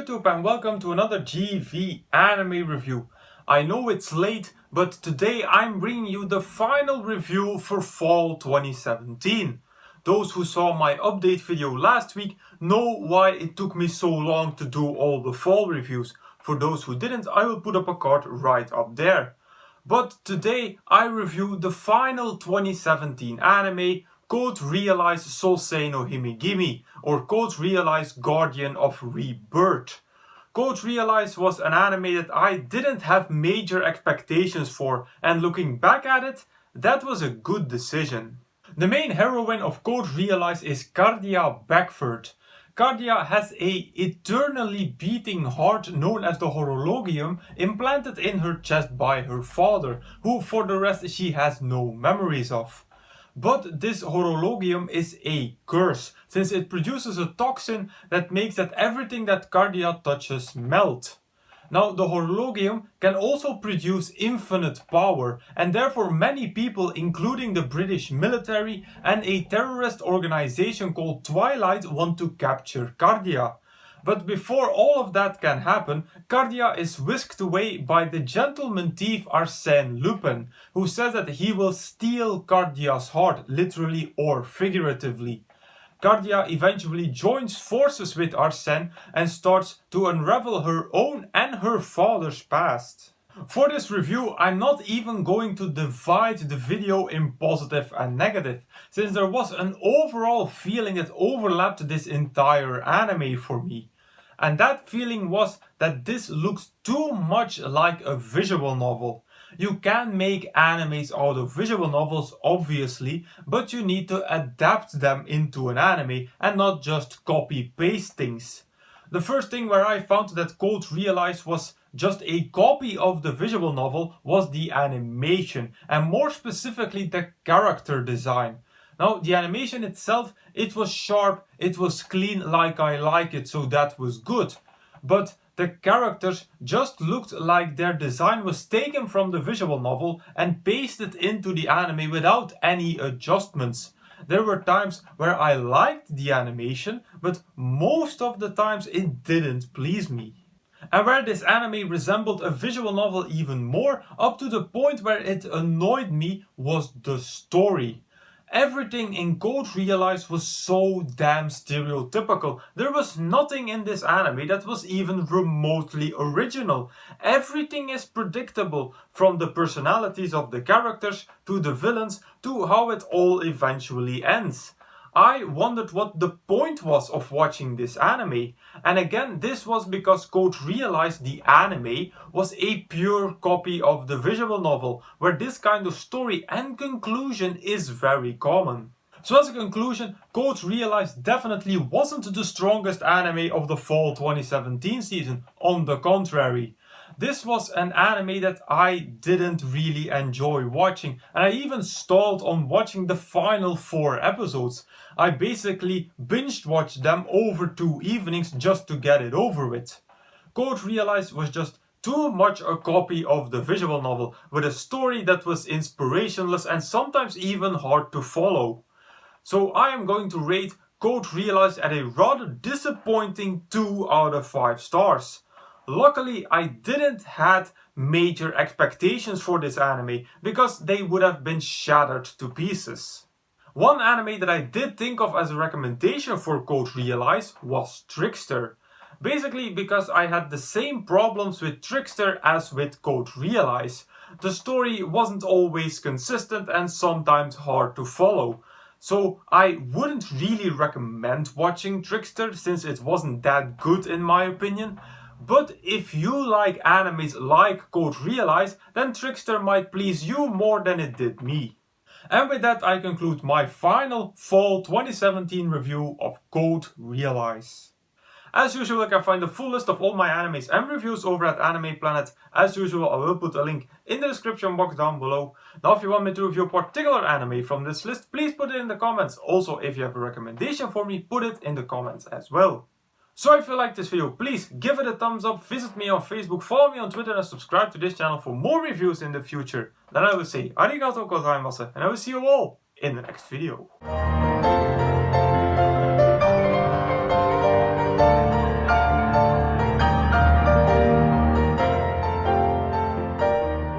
YouTube and welcome to another GV anime review. I know it's late, but today I'm bringing you the final review for fall 2017. Those who saw my update video last week know why it took me so long to do all the fall reviews. For those who didn't, I will put up a card right up there. But today I review the final 2017 anime, Code Realize Souseki no Himegimi, or Code Realize Guardian of Rebirth. Code Realize was an anime that I didn't have major expectations for, and looking back at it, that was a good decision. The main heroine of Code Realize is Cardia Beckford. Cardia has a eternally beating heart known as the horologium implanted in her chest by her father, who for the rest she has no memories of. But this horologium is a curse, since it produces a toxin that makes that everything that Cardia touches melt. Now, the horologium can also produce infinite power, and therefore many people, including the British military and a terrorist organization called Twilight, want to capture Cardia. But before all of that can happen, Cardia is whisked away by the gentleman thief Arsène Lupin, who says that he will steal Cardia's heart, literally or figuratively. Cardia eventually joins forces with Arsène and starts to unravel her own and her father's past. For this review, I'm not even going to divide the video in positive and negative, since there was an overall feeling that overlapped this entire anime for me. And that feeling was that this looks too much like a visual novel. You can make animes out of visual novels, obviously, but you need to adapt them into an anime and not just copy-paste things. The first thing where I found that Code Realize was just a copy of the visual novel was the animation, and more specifically the character design. Now, the animation itself, it was sharp, it was clean like I like it, so that was good. But the characters just looked like their design was taken from the visual novel and pasted into the anime without any adjustments. There were times where I liked the animation, but most of the times it didn't please me. And where this anime resembled a visual novel even more, up to the point where it annoyed me, was the story. Everything in Code Realize was so damn stereotypical. There was nothing in this anime that was even remotely original. Everything is predictable, from the personalities of the characters to the villains to how it all eventually ends. I wondered what the point was of watching this anime, and again this was because Code Realize the anime was a pure copy of the visual novel, where this kind of story and conclusion is very common. So as a conclusion, Code Realize definitely wasn't the strongest anime of the fall 2017 season, on the contrary. This was an anime that I didn't really enjoy watching, and I even stalled on watching the final 4 episodes. I basically binged watched them over 2 evenings just to get it over with. Code Realize was just too much a copy of the visual novel, with a story that was inspirationless and sometimes even hard to follow. So I am going to rate Code Realize at a rather disappointing 2 out of 5 stars. Luckily, I didn't have major expectations for this anime, because they would have been shattered to pieces. One anime that I did think of as a recommendation for Code Realize was Trickster. Basically because I had the same problems with Trickster as with Code Realize. The story wasn't always consistent and sometimes hard to follow. So I wouldn't really recommend watching Trickster, since it wasn't that good in my opinion. But if you like animes like Code Realize, then Trickster might please you more than it did me. And with that I conclude my final fall 2017 review of Code Realize. As usual, you can find the full list of all my animes and reviews over at Anime Planet. As usual, I will put a link in the description box down below. Now if you want me to review a particular anime from this list, please put it in the comments. Also, if you have a recommendation for me, put it in the comments as well. So if you liked this video, please give it a thumbs up, visit me on Facebook, follow me on Twitter and subscribe to this channel for more reviews in the future. Then I will say arigatou gozaimasu and I will see you all in the next video.